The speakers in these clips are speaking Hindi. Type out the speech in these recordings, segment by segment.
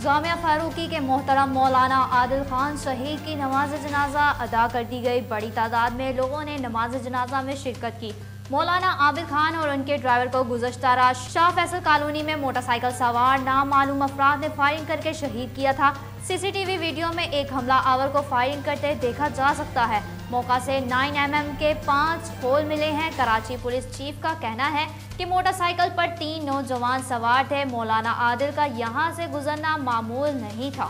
जामिया फारूकी के मोहतरम मौलाना आदिल खान शहीद की नमाज जनाजा अदा कर दी गई। बड़ी तादाद में लोगों ने नमाज जनाजा में शिरकत की। मौलाना आबिद खान और उनके ड्राइवर को गुज़श्ता रात शाह फैसल कॉलोनी में मोटरसाइकिल सवार नामालूम अफराद ने फायरिंग करके शहीद किया था। सीसीटीवी वीडियो में एक हमला आवर को फायरिंग करते देखा जा सकता है। मौका से 9mm के 5 होल मिले हैं। कराची पुलिस चीफ का कहना है कि मोटरसाइकिल पर 3 नौजवान सवार थे। मौलाना आदिल का यहां से गुजरना मामूल नहीं था।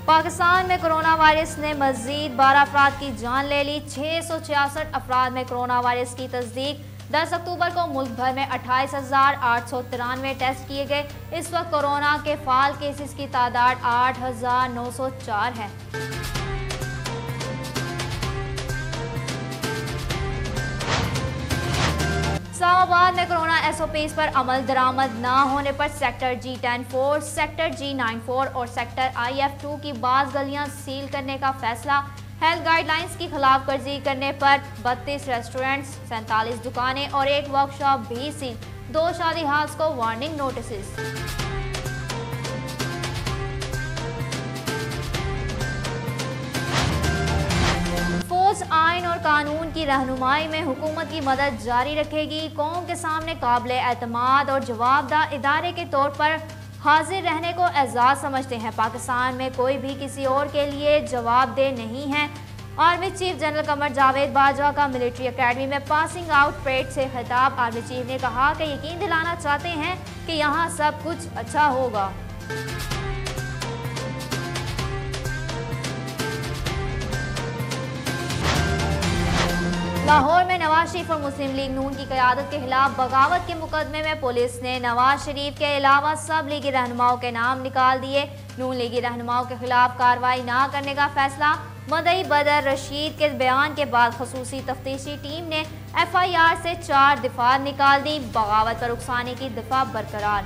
पाकिस्तान में कोरोना वायरस ने मजीद 12 अफराद की जान ले ली। 666 अफराद में कोरोना वायरस की तस्दीक। 10 अक्टूबर को मुल्क भर में 28,893 टेस्ट किए गए। इस वक्त कोरोना के फाल केसेस की तादाद 8,904 है। इस्लामाबाद में कोरोना SOPs पर अमल दरामद न होने पर सेक्टर G10-4, सेक्टर G94 और सेक्टर IF2 की बाज़ गलियां सील करने का फैसला। हेल्थ गाइडलाइंस की खिलाफ वर्जी करने पर 32 रेस्टोरेंट्स, 47 दुकानें और एक वर्कशॉप भी सील। 2 शादी हाउस को वार्निंग नोटिस। फौज आइन और कानून की रहनुमाई में हुकूमत की मदद जारी रखेगी। कौम के सामने काबिल एतमाद और जवाबदार इदारे के तौर पर हाजिर रहने को एजाज समझते हैं। पाकिस्तान में कोई भी किसी और के लिए जवाबदेह नहीं है। Army chief general Qamar Javed Bajwa का मिलिट्री एकेडमी में पासिंग आउट परेड से खिताब। आर्मी चीफ ने कहा कि यकीन दिलाना चाहते हैं कि यहाँ सब कुछ अच्छा होगा। लाहौर में नवाज शरीफ और मुस्लिम लीग नून की क़यादत के खिलाफ बगावत के मुकदमे में पुलिस ने नवाज शरीफ के अलावा सब लीगी रहनुमाओं के नाम निकाल दिए। नून लीगी रहनुमाओं के खिलाफ कार्रवाई न करने का फैसला। मदई बदर रशीद के बयान के बाद खसूसी तफ्तीशी टीम ने FIR से 4 दिफा निकाल दी। बगावत पर उकसाने की दिफा बरकरार।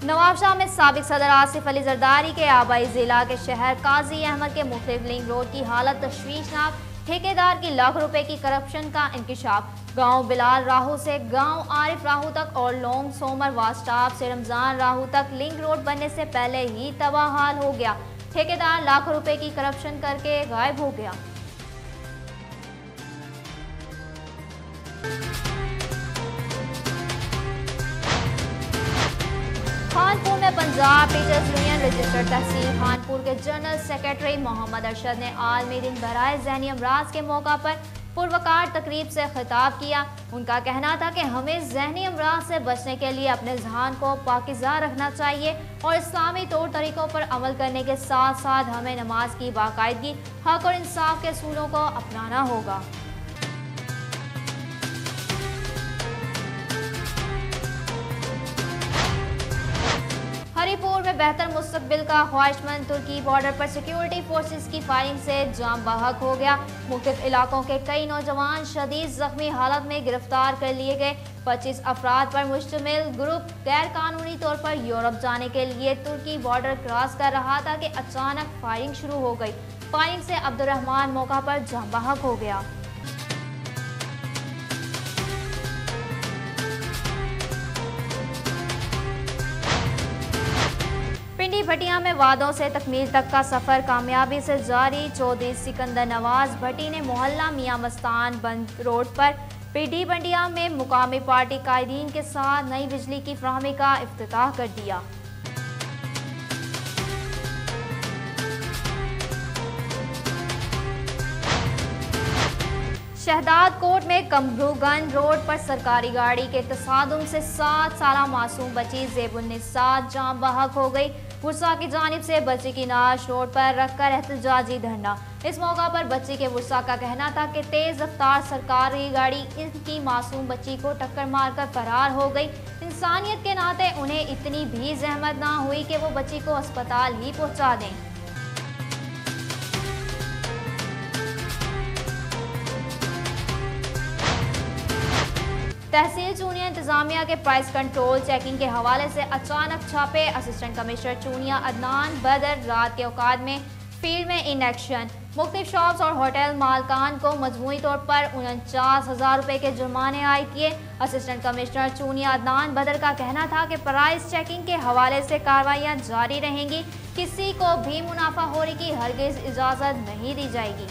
नवाबशाह में साबिक सदर आसिफ अली जरदारी के आबाई जिला के शहर काजी अहमद के मुख्तलिफ लिंक रोड की हालत तशवीशनाक। ठेकेदार की लाख रुपए की करप्शन का इंकिशाफ। गांव बिलाल राहू से गांव आरिफ राहू तक और लोंग सोमर वास्टाप से रमजान राहू तक लिंक रोड बनने से पहले ही तबाह हाल हो गया। ठेकेदार लाखों रुपए की करप्शन करके गायब हो गया। खानपुर में पंजाब टीचर्स यूनियन रजिस्टर्ड तहसील खानपुर के जनरल सेक्रेटरी मोहम्मद अरशद ने आलमी दिन बराए ज़हनी अमराज के मौका पर पुरवकार तकरीब से खिताब किया। उनका कहना था कि हमें ज़हनी अमराज से बचने के लिए अपने ज़हन को पाकिज़ा रखना चाहिए और इस्लामी तौर तरीक़ों पर अमल करने के साथ साथ हमें नमाज की बाकायदगी, हक और इंसाफ के असूलों को अपनाना होगा। हरीपुर में बेहतर मुस्तकबिल का ख्वाहिशमंद तुर्की बॉर्डर पर सिक्योरिटी फोर्सेस की फायरिंग से जाम बहक हो गया। मुख्तलिफ इलाकों के कई नौजवान शदीद जख्मी हालत में गिरफ्तार कर लिए गए। 25 अफराद पर मुश्तमिल ग्रुप गैर कानूनी तौर पर यूरोप जाने के लिए तुर्की बॉर्डर क्रॉस कर रहा था कि अचानक फायरिंग शुरू हो गई। फायरिंग से अब्दुर्रहमान मौका पर जाम बहक हो गया। पिंडी भटिया में वादों से तकमील तक का सफर कामयाबी से जारी। चौधरी सिकंदर नवाज भट्टी ने मोहल्ला मियां मस्तान बंद रोड पर पिंडी भटिया में मुकामी पार्टी कायदीन के साथ नई बिजली की फराहमी का इफ्तिताह कर दिया। शहदाद कोट में कमरूगंज रोड पर सरकारी गाड़ी के तसादुम से 7 साला मासूम बच्ची ज़ेबुन्निसा जाम बहक हो गई। वुर्सा की जानिब से बच्ची की नाश रोड पर रखकर एहतजाजी धरना। इस मौका पर बच्ची के वुर्सा का कहना था कि तेज रफ्तार सरकारी गाड़ी इनकी मासूम बच्ची को टक्कर मारकर फरार हो गई। इंसानियत के नाते उन्हें इतनी भी जहमत ना हुई कि वो बच्ची को अस्पताल ही पहुंचा दें। तहसील चूनिया इंतजामिया के प्राइस कंट्रोल चेकिंग के हवाले से अचानक छापे। असिस्टेंट कमिश्नर चूनिया अदनान बदर रात के औकात में फील्ड में इन एक्शन। मुख्तलिफ शॉप्स और होटल मालकान को मजमूई तौर पर 49,000 रुपये के जुर्माने आयद किए। असिस्टेंट कमिश्नर चूनिया अदनान बदर का कहना था कि प्राइस चेकिंग के हवाले से कार्रवाइयाँ जारी रहेंगी, किसी को भी मुनाफाखोरी की हरगिज इजाज़त नहीं दी जाएगी।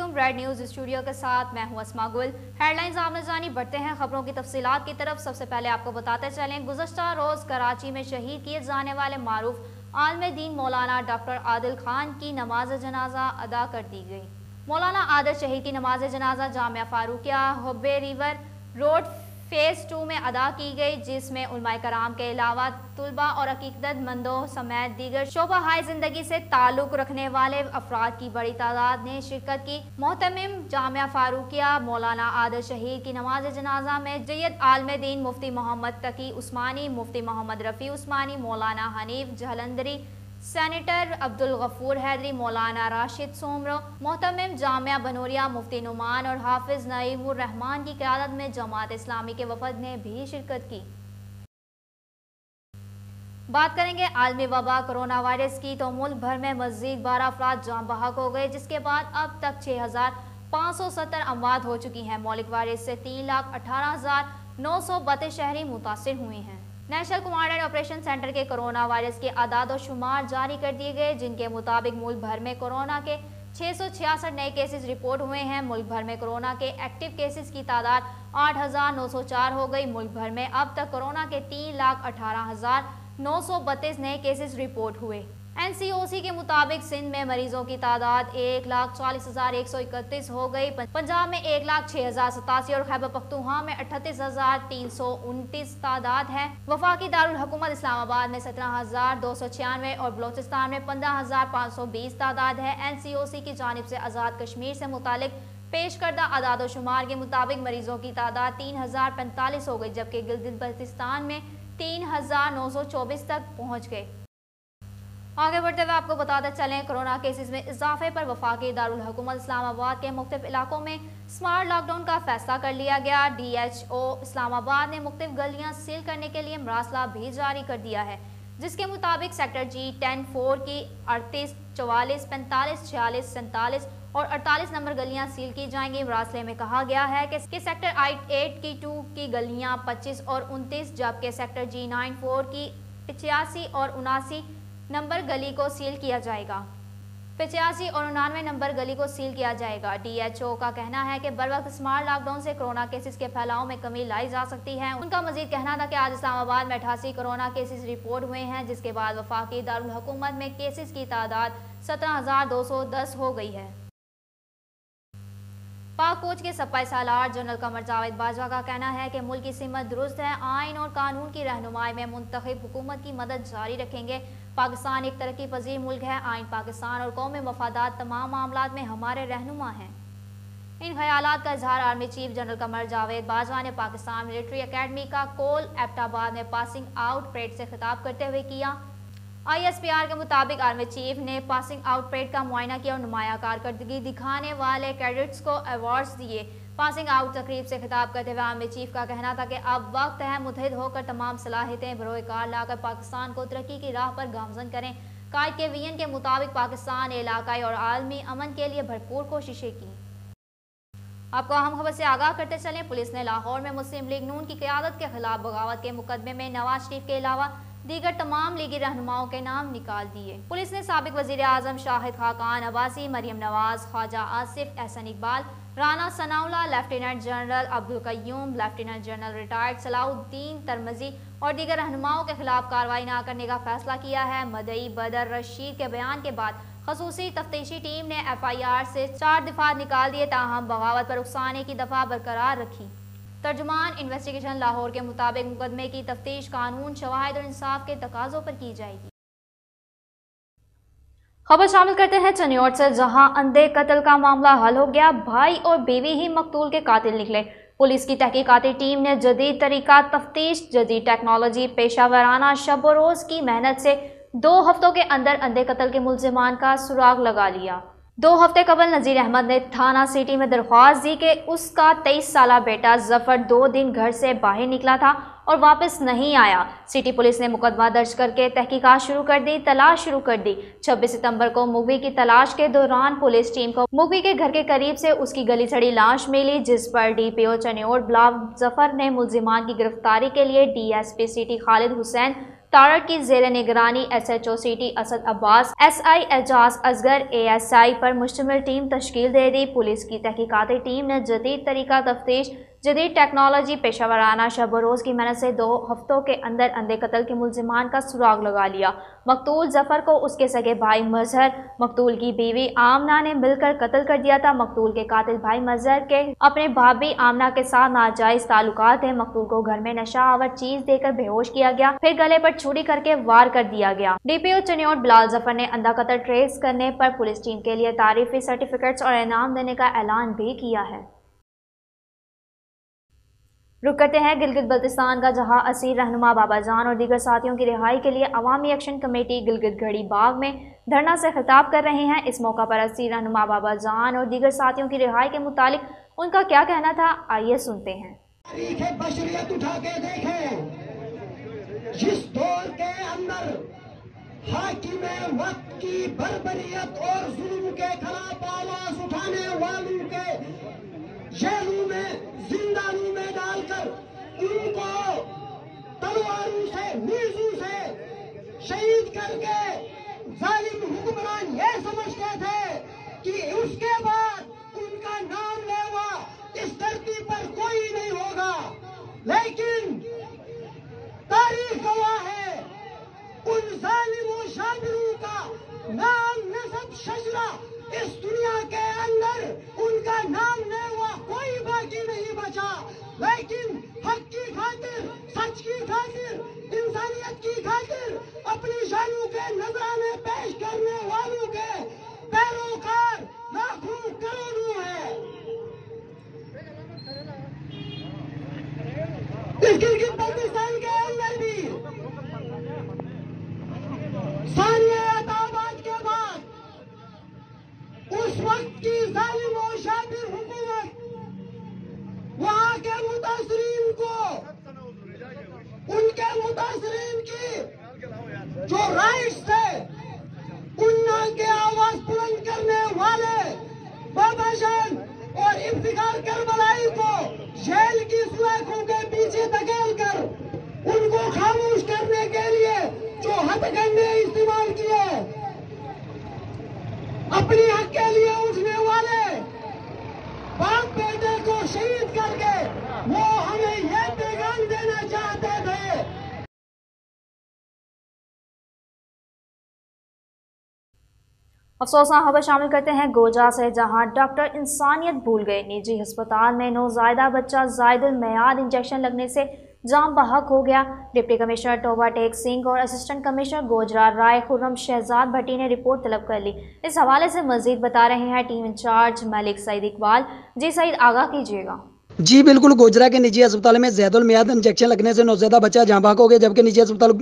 ब्रेड न्यूज़ स्टूडियो के साथ मैं हूं अस्मा गुल। हेडलाइंस आमने जानी बढ़ते हैं खबरों की तफसीलात की तरफ। सबसे पहले आपको बताते चलें, गुज़श्ता रोज़ कराची में शहीद किए जाने वाले मारूफ आलिम दीन मौलाना डॉक्टर आदिल खान की नमाज जनाजा अदा कर दी गई। मौलाना आदिल शहीद की नमाज जनाजा Jamia Farooqia हुब्बे river road phase 2 में अदा की गई, जिसमें उलमाए कराम के अलावा तुलबा और अकीदतमंदों समेत दीगर शोबा हाय जिंदगी से ताल्लुक रखने वाले अफराद की बड़ी तादाद ने शिरकत की। मोहतमिम जामिया फारूकिया मौलाना आदिल शहीद की नमाज जनाजा में जय्यद आलिम दीन मुफ्ती मोहम्मद तकी उस्मानी, मुफ्ती मोहम्मद रफ़ी उस्मानी, मौलाना हनीफ जहलंधरी, सेनेटर अब्दुल गफूर हैदरी, मौलाना राशिद सोमरो, मोहतमिम जामिया बनोरिया मुफ्ती नुमान और हाफिज नईमुर रहमान की क़यादत में जमात इस्लामी के वफद ने भी शिरकत की। बात करेंगे आलमी वबा कोरोना वायरस की, तो मुल्क भर में मज़ीद 12 अफराद जान बहक हो गए, जिसके बाद अब तक 6,570 अमवात हो चुकी हैं। मौलिक वायरस से 3,18,932 शहरी मुतासिर हुए हैं। National command and operation centre के कोरोना वायरस के आदाद और शुमार जारी कर दिए गए, जिनके मुताबिक मुल्क भर में कोरोना के 666 नए केसेस रिपोर्ट हुए हैं। मुल्क भर में कोरोना के एक्टिव केसेस की तादाद 8,904 हो गई। मुल्क भर में अब तक कोरोना के 3,18,932 नए केसेस रिपोर्ट हुए। NCOC के मुताबिक सिंध में मरीजों की तादाद 1,40,131 हो गई। पंजाब में 1,06,087 और खैबर पख्तूनख्वा में 38,329 तादाद है। वफाकी दारुल हुकूमत इस्लामाबाद में 17,296 और बलोचिस्तान में 15,520 तादाद है। NCOC की जानिब से आज़ाद कश्मीर से मुतालिक पेश करदा आदाद और शुमार के मुताबिक मरीजों की तादाद 3,045 हो गई, जबकि गिलगित बल्तिस्तान में 3,924 तक पहुँच गए। आगे बढ़ते हुए आपको बताते चलें, कोरोना केसेस में इजाफे पर वफाकी दारुल हुकूमत इस्लामाबाद के मुख्तलिफ इलाकों में स्मार्ट लॉकडाउन का फैसला कर लिया गया। DHO इस्लामाबाद ने मुख्तलिफ गलियां सील करने के लिए मरासला भी जारी कर दिया है, जिसके मुताबिक सेक्टर G 10-4 की 38, 44, 45, 46, 47 और 48 नंबर गलियां सील की जाएंगी। मरासले में कहा गया है कि सेक्टर 8 की 2 की गलियां 25 और 29, जबकि सेक्टर G 9-4 की 85 और 79 नंबर गली को सील किया जाएगा। 85 और 99 नंबर गली को सील किया जाएगा। DHO का कहना है कि बर वक्त स्मार्ट लॉकडाउन से कोरोना केसेस के फैलाव में कमी लाई जा सकती है। उनका मजीद कहना था कि आज इस्लामाबाद में 88 कोरोना केसेस रिपोर्ट हुए हैं, जिसके बाद वफाकी दारुल हुकूमत में केसेस की तादाद 17,210 हो गई है। पाक फौज के सप्पाई सालार जनरल कमर जावेद बाजवा का कहना है कि मुल्क की सिमत दुरुस्त है, आइन और कानून की रहनुमाई में मुंतखब हुकूमत की मदद जारी रखेंगे। पाकिस्तान एक तरक्की पजीर मुल्क है, आइन पाकिस्तान और कौमी मफादात तमाम मामलात में हमारे रहनुमा हैं। इन ख्यालात का इजहार army chief general Qamar Javed Bajwa ने पाकिस्तान मिलिट्री अकेडमी का कोल एबटाबाद में पासिंग आउट परेड से खिताब करते हुए किया। ISPR के मुताबिक आर्मी चीफ ने पासिंग आउट परेड का मुआयना किया और नुमाया कारकर्दगी दिखाने वाले कैडेट्स को अवार्ड्स दिए। पासिंग आउट तकरीब से खिताब करते हुए आर्मी चीफ का कहना था कि अब वक्त है मुतहिद होकर तमाम सलाहियतें बरोकार लाकर पाकिस्तान को तरक्की की राह पर गामजन करें। कायद के विजन के मुताबिक पाकिस्तान ने इलाकाई और आलमी अमन के लिए भरपूर कोशिशें की। आपको अहम खबर से आगाह करते चलें, पुलिस ने लाहौर में मुस्लिम लीग नून की क़यादत के खिलाफ बगावत के मुकदमे में नवाज शरीफ के अलावा दीगर तमाम लीगी रहनुमाओं के नाम निकाल दिए। पुलिस ने साबिक वजीर आजम Shahid Khaqan Abbasi, Maryam Nawaz, Khawaja Asif, Ahsan Iqbal, Rana Sanaullah, lieutenant general Abdul Qayyum, lieutenant general retired Salahuddin Tirmizi और दीगर रहनुमाओं के खिलाफ कार्रवाई न करने का फैसला किया है। मदई बदर रशीद के बयान के बाद खसूसी तफ्तीशी टीम ने FIR से 4 दफा निकाल दिए, ताहम बगावत पर उकसाने की दफा बरकरार रखी। तर्जुमान इन्वेस्टिगेशन लाहौर के मुताबिक मुकदमे की तफ्तीश कानून, शवाहिद और इंसाफ के तकाजों पर की जाएगी। खबर शामिल करते हैं चनियोट से, जहां अंधे कत्ल का मामला हल हो गया। भाई और बीवी ही मकतूल के कातिल निकले। पुलिस की तहकीकाती टीम ने जदीद तरीका तफ्तीश, जदीद टेक्नोलॉजी, पेशा वराना शब व रोज की मेहनत से 2 हफ्तों के अंदर अंधे कत्ल के मुल्जिमान का सुराग लगा लिया। 2 हफ्ते कबल नजीर अहमद ने थाना सिटी में दरख्वास्त दी कि उसका 23 साला बेटा जफर 2 दिन घर से बाहर निकला था और वापस नहीं आया। सिटी पुलिस ने मुकदमा दर्ज करके तहकीकात शुरू कर दी, तलाश शुरू कर दी। 26 सितंबर को मुगवी की तलाश के दौरान पुलिस टीम को मुगवी के घर के करीब से उसकी गली सड़ी लाश मिली, जिस पर DPO चनियोट ब्लाक जफर ने मुल्जिमान की गिरफ्तारी के लिए DSP सिटी खालिद हुसैन तारड़ की जेर निगरानी SHO city Asad Abbas, SI Ejaz Asghar ASI पर मुश्तमिल टीम तश्कील दे दी। पुलिस की तहकीकाती टीम ने जदीद तरीका तफ्तीश, जदीद टेक्नोलॉजी, पेशा वराना शब रोज़ की मेहनत से 2 हफ्तों के अंदर अंधे कत्ल के मुल्जिमान का सुराग लगा लिया। मकतूल जफर को उसके सगे भाई मजहर, मकतूल की बीवी आमना ने मिलकर कत्ल कर दिया था। मकतूल के कातिल भाई मजहर के अपने भाभी आमना के साथ नाजायज ताल्लुकात है। मकतूल को घर में नशा आवर चीज देकर बेहोश किया गया, फिर गले पर छुरी करके वार कर दिया गया। DPO चनियोट बिलाल जफर ने अंधा कत्ल ट्रेस करने पर पुलिस टीम के लिए तारीफी सर्टिफिकेट्स और इनाम देने का ऐलान भी किया है। रुक करते हैं गिलगित बल्तिस्तान का, जहां असीर रहनुमा बाबा जान और दीगर साथियों की रिहाई के लिए अवामी एक्शन कमेटी गिलगित घड़ी बाग में धरना से खिताब कर रहे हैं। इस मौका पर असीर रहनुमा बाबा जान और दीगर साथियों की रिहाई के मुतालिक उनका क्या कहना था, आइए सुनते हैं। बशरियत उठा के देखें, जिस दौर के अंदर हाकिम वक्त की बर्बरियत और जुल्म के खिलाफ आवाज उठाने वालों के जेलों में, जिंदानों में डालकर उनको तलवारों से, नीजों से शहीद करके जालिम हुक्मरान ये समझते थे कि उसके बाद उनका नाम लेवा इस धरती पर कोई नहीं होगा। लेकिन तारीख गवाह है, उन जालिमों शाबिरों का नाम, नसब, शजरा इस दुनिया के अंदर उनका नाम लेवा कोई बाकी नहीं बचा। लेकिन हक की खातिर, सच की खातिर, इंसानियत की खातिर अपनी जानों के नजराने पेश करने वालों के पैरोकार लाखों करोड़ों है। इस गिलगित बल्तिस्तान के अंदर भी सानियाबाद के बाद उस वक्त की जालिम और शातिर हुकूमत वहां के मुतासरीन को, उनके मुतासरीन की जो राइट्स थे, उन्ना के आवाज बुलंद करने वाले बाबा जान और इफ्तिखार करबलाई को जेल की सुलाखों के पीछे धकेल कर उनको खामोश करने के लिए जो हथकंडे इस्तेमाल किए, चाहते थे। अफसोसनाक खबर शामिल करते हैं गोजा से, जहां डॉक्टर इंसानियत भूल गए। निजी अस्पताल में नौज़ायदा बच्चा जायदुल मियाद इंजेक्शन लगने से जाम बहक हो गया। डिप्टी कमिश्नर टोबा टेक सिंह और असिस्टेंट कमिश्नर गोजरा राय खुर्रम शहजाद भट्टी ने रिपोर्ट तलब कर ली। इस हवाले से मजीद बता रहे हैं टीम इंचार्ज मलिक सईद इकबाल। जी सईद, आगाह कीजिएगा। जी बिल्कुल, गोजरा के निजी अस्पताल में ज़ैदुल मियाद इंजेक्शन लगने से नौज़ायदा बच्चा जाँ बहक हो गया, जबकि निजी अस्पताल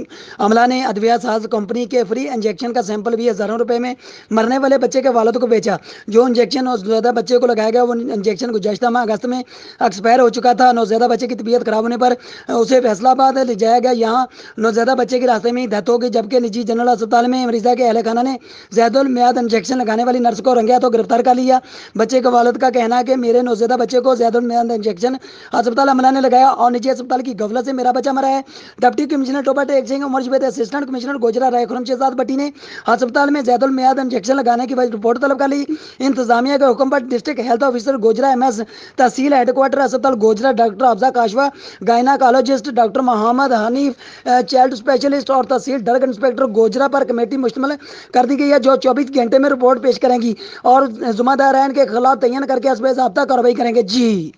अमला ने अद्विया साज कंपनी के फ्री इंजेक्शन का सैंपल भी हज़ारों रुपए में मरने वाले बच्चे के वालिद को बेचा। जो इंजेक्शन नौज़ायदा बच्चे को लगाया गया वो इंजेक्शन गुज़श्ता माह अगस्त में एक्सपायर हो चुका था। नौज़ायदा बच्चे की तबीयत खराब होने पर उसे फैसलाबाद ले जाया गया। यहाँ नौज़ायदा बच्चे की रास्ते में ही डेथ हो गई, जबकि निजी जनरल अस्पताल में मरीज़ा के अहल खाना ने ज़ैदुल मियाद इंजेक्शन लगाने वाली नर्स को रंगे हाथों गिरफ्तार कर लिया। बच्चे के वालिद का कहना है कि मेरे नौज़ायदा बच्चे को ज़ैदुल मियाद इंजेक्शन अस्पताल अमला ने लगाया और निजी अस्पताल की गफलत से मेरा बच्चा मरा है। Deputy commissioner Toba Tek Singh, Umar Zubaid, assistant commissioner Gojra Rai Khurram Shahzad Bhatti ने अस्पताल में ज़ैदुल मियाद इंजेक्शन लगाने की रिपोर्ट तलब कर ली। इंतजामिया के हुक्म पर district health officer Gojra MS, tehsil headquarter अस्पताल Gojra doctor Afza Kashwa, gynaecologist doctor Mohammad Hanif, child specialist और तहसील ड्रग इंस्पेक्टर गोजरा पर कमेटी मुश्तमिल कर दी गई है, जो 24 घंटे में रिपोर्ट पेश करेंगी और जुम्मेदार के खिलाफ तयन करके हस्ब ज़ाब्ता कार्रवाई करेंगे। जी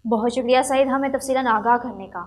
बहुत शुक्रिया सईद, हमें तफसीलन आगाह करने का।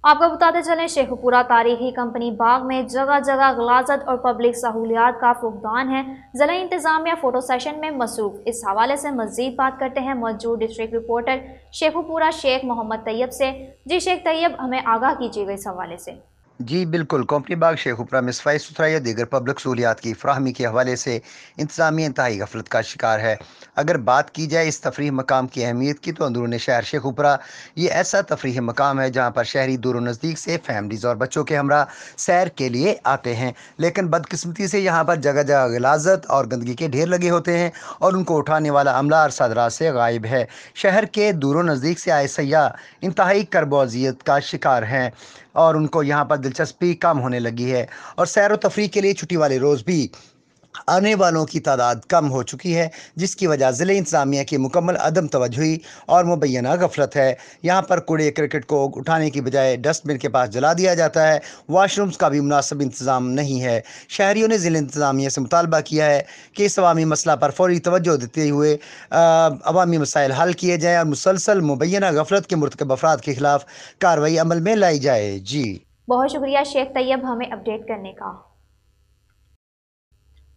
आपको बताते चलें, शेखुपुरा तारीखी कंपनी बाग में जगह जगह गलाजत और पब्लिक सहूलियात का फुकदान है। ज़िला इंतजामिया फोटो सेशन में मसरूफ। इस हवाले से मजीद बात करते हैं मौजूद डिस्ट्रिक्ट रिपोर्टर शेखुपुरा शेख मोहम्मद तैयब से। जी शेख तैयब, हमें आगाह कीजिएगा इस हवाले से। जी बिल्कुल, कंपनी बाग शेखुपुरा में सफाई सुथराई या दीगर पब्लिक सहूलियात की फ्राहमी के हवाले से इंतजामिया इंतहाई गफलत का शिकार है। अगर बात की जाए इस तफरीह मकाम की अहमियत की, तो अंदरून शहर शेखुपुरा ये ऐसा तफरीह मकाम है जहाँ पर शहरी दूर नज़दीक से फैमिलीज़ और बच्चों के हमरा सैर के लिए आते हैं, लेकिन बदकिस्मती से यहाँ पर जगह जगह गिलाजत और गंदगी के ढेर लगे होते हैं और उनको उठाने वाला अमला अरसादराज से गायब है। शहर के दूर नज़दीक से आए सयाह इंतहाई कर्बोजियत का शिकार हैं और उनको यहाँ पर दिलचस्पी कम होने लगी है और सैर व तफरीह के लिए छुट्टी वाले रोज़ भी आने वालों की तादाद कम हो चुकी है, जिसकी वजह ज़िले इंतज़ामिया की मुकम्मल अदम तवज्जुही और मुबैना गफलत है। यहाँ पर कूड़े क्रिकेट को उठाने की बजाय डस्टबिन के पास जला दिया जाता है। वाशरूम्स का भी मुनासिब इंतज़ाम नहीं है। शहरियों ने ज़िले इंतज़ामिया से मुतालबा किया है कि इस अवामी मसला पर फौरी तवज्जो देते हुए अवामी मसाइल हल किए जाएँ और मुसलसल मुबैना गफलत के मुर्तकब अफराद के खिलाफ कार्रवाई अमल में लाई जाए। जी बहुत शुक्रिया शेख तैयब, हमें अपडेट करने का।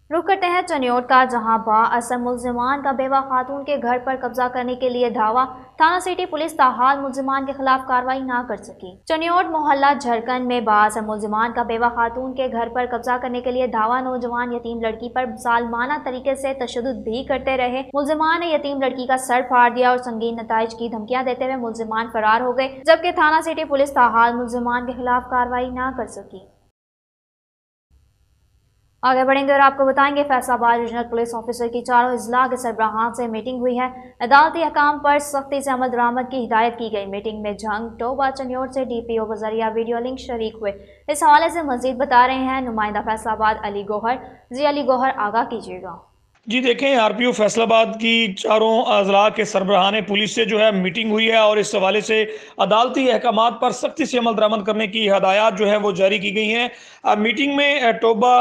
रुक करते हैं चनियोट का, जहां बाअसर मुल्जिमान का बेवा खातून के घर पर कब्जा करने के लिए धावा। थाना सिटी पुलिस ताहाल मुल्जिमान के खिलाफ कार्रवाई ना कर सकी। चनियोट मोहल्ला झरकन में बाअसर मुल्जिमान का बेवा खातून के घर पर कब्जा करने के लिए धावा नौजवान यतीम लड़की पर जालमाना तरीके से तशद्दुद भी करते रहे। मुल्जिमान ने यतीम लड़की का सर फाड़ दिया और संगीन नताइज की धमकियां देते हुए मुल्जिमान फरार हो गए, जबकि थाना सिटी पुलिस ताहाल मुल्जिमान के खिलाफ कार्रवाई ना कर सकी। आगे बढ़ेंगे और आपको बताएंगे, फैसलाबाद रीजनल पुलिस ऑफिसर की चारों अजला के सरबराहान से मीटिंग हुई है। अदालती अहकाम पर सख्ती से अमल दरामद की हिदायत की गई। मीटिंग में जंग टोबा चनियोट से DPO के जरिया वीडियो लिंक शरीक हुए। इस हवाले से मजीद बता रहे हैं नुमाइंदा फैसलाबाद अली गौहर। जी अली गौहर, आगाह कीजिएगा। जी देखें, RPO फैसलाबाद की चारों अजला के सरबराहान पुलिस से जो है मीटिंग हुई है और इस हवाले से अदालती अहकामात पर सख्ती से अमल दरामद करने की हदायत जो है वो जारी की गई हैं। मीटिंग में टोबा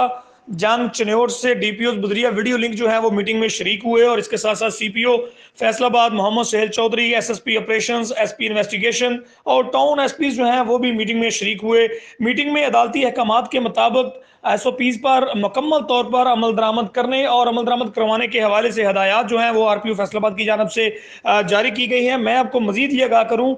जंग चनियोट से DPO बदरिया वीडियो लिंक जो है वो मीटिंग में शरीक हुए और इसके साथ साथ CPO Faisalabad Mohammad Sohail Chaudhry, SSP operations, SP investigation और टाउन SP जो हैं वो भी मीटिंग में शरीक हुए। मीटिंग में अदालती अहकामात के मुताबिक SOPs पर मुकम्मल तौर पर अमल दरामद करने और अमल दरामद करवाने के हवाले से हदायत जो हैं वो RPO फैसलाबाद की जानब से जारी की गई हैं। मैं आपको मजीद ये आगाह करूँ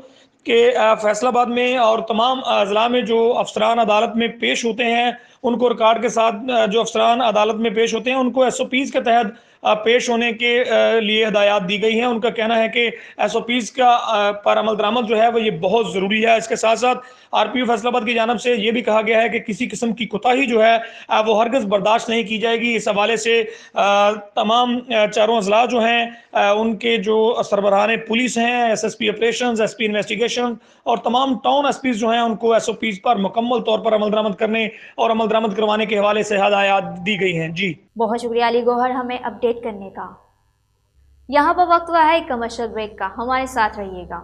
कि फैसलाबाद में और तमाम अजला में जो अफसरान अदालत में पेश होते हैं, उनको रिकॉर्ड के साथ जो अफसरान अदालत में पेश होते हैं उनको SOPs के तहत पेश होने के लिए हदायत दी गई हैं। उनका कहना है कि SOPs का पर अमल दरामद जो है वो ये बहुत ज़रूरी है। इसके साथ साथ RPO फैसलाबाद की जानब से ये भी कहा गया है कि किसी किस्म की कोताही जो है वो हरगिज़ बर्दाश्त नहीं की जाएगी। इस हवाले से तमाम चारों अजला जो हैं उनके जो सरबराहान पुलिस हैं, SSP ऑपरेशंस, SP इन्वेस्टिगेशन और तमाम टाउन SPs जो हैं उनको SOPs पर मुकम्मल तौर पर अमल दरामद करने और अमल दरामद करवाने के हवाले से हदायत दी गई हैं। जी बहुत शुक्रिया अली गौहर, हमें अपडेट करने का। यहाँ पर वक्त हुआ है कमर्शियल ब्रेक का, हमारे साथ रहिएगा।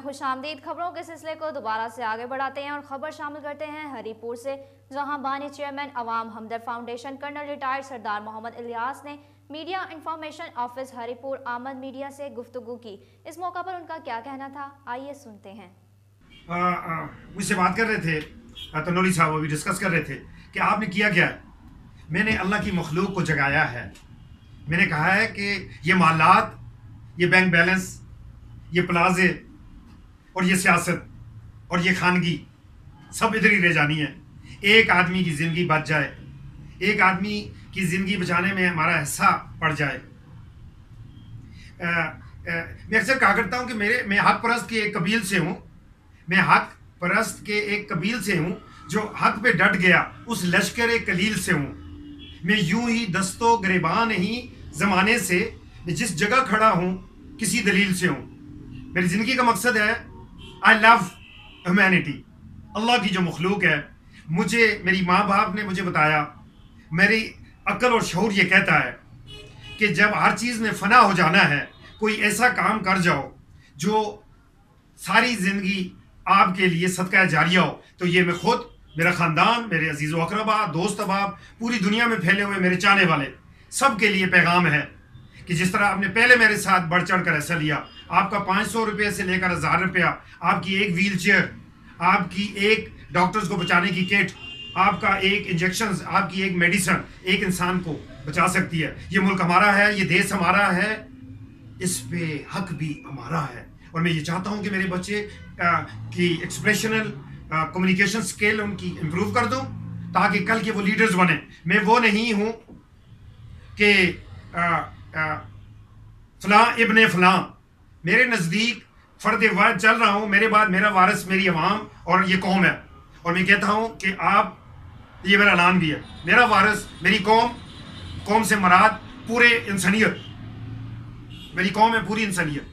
खुशामदीद। खबरों के सिलसिले को दोबारा से आगे बढ़ाते हैं और खबर शामिल करते हैं हरीपुर से, जहां बानी चेयरमैन अवाम हमदर्द फाउंडेशन कर्नल रिटायर्ड सरदार मोहम्मद इलियास ने मीडिया इंफॉर्मेशन ऑफिस हरीपुर आमद मीडिया से गुफ्तगू की। इस मौका पर उनका क्या कहना था, आइए सुनते हैं। मुझसे बात कर रहे थे तनोरी साहब, अभी डिस्कस कर रहे थे कि आपने किया क्या है। मैंने अल्लाह की मखलूक को जगाया है। मैंने कहा है कि ये मालात, ये बैंक बैलेंस, ये प्लाजे और ये सियासत और ये खानगी सब इधर ही रह जानी है। एक आदमी की ज़िंदगी बच जाए, एक आदमी की ज़िंदगी बचाने में हमारा हिस्सा पड़ जाए। मैं अक्सर कहा करता हूँ कि मैं हक परस्त के एक कबील से हूँ। मैं हक परस्त के एक कबील से हूँ जो हक पे डट गया, उस लश्कर कलील से हूँ। मैं यूं ही दस्तो गिरबान ही ज़माने से, मैं जिस जगह खड़ा हूँ किसी दलील से हूँ। मेरी ज़िंदगी का मकसद है आई लव ह्यूमैनिटी। अल्लाह की जो मखलूक है, मुझे मेरी माँ बाप ने मुझे बताया, मेरी अक्ल और शऊर ये कहता है कि जब हर चीज़ में फ़ना हो जाना है, कोई ऐसा काम कर जाओ जो सारी ज़िंदगी आपके लिए सदका जारिया हो। तो ये मैं खुद, मेरा ख़ानदान, मेरे अजीज़ व अक़रबा, दोस्त अहबाब, पूरी दुनिया में फैले हुए मेरे चाहने वाले सब के लिए पैगाम है कि जिस तरह आपने पहले मेरे साथ बढ़ चढ़ कर ऐसा लिया, आपका 500 रुपये से लेकर 1000 रुपया, आपकी एक व्हील चेयर, आपकी एक डॉक्टर्स को बचाने की किट, आपका एक इंजेक्शन, आपकी एक मेडिसिन एक इंसान को बचा सकती है। ये मुल्क हमारा है, ये देश हमारा है, इस पे हक भी हमारा है। और मैं ये चाहता हूँ कि मेरे बच्चे की एक्सप्रेशनल कम्युनिकेशन स्किल उनकी इम्प्रूव कर दूँ ताकि कल के वो लीडर्स बने। मैं वो नहीं हूँ कि फलां इब्ने फलां, मेरे नज़दीक फ़र्द वाहिद चल रहा हूँ। मेरे बाद मेरा वारिस मेरी अवाम और ये कौम है। और मैं कहता हूँ कि आप, ये मेरा ऐलान भी है, मेरा वारिस मेरी कौम, कौम से मराद पूरे इंसानियत, मेरी कौम है पूरी इंसानियत,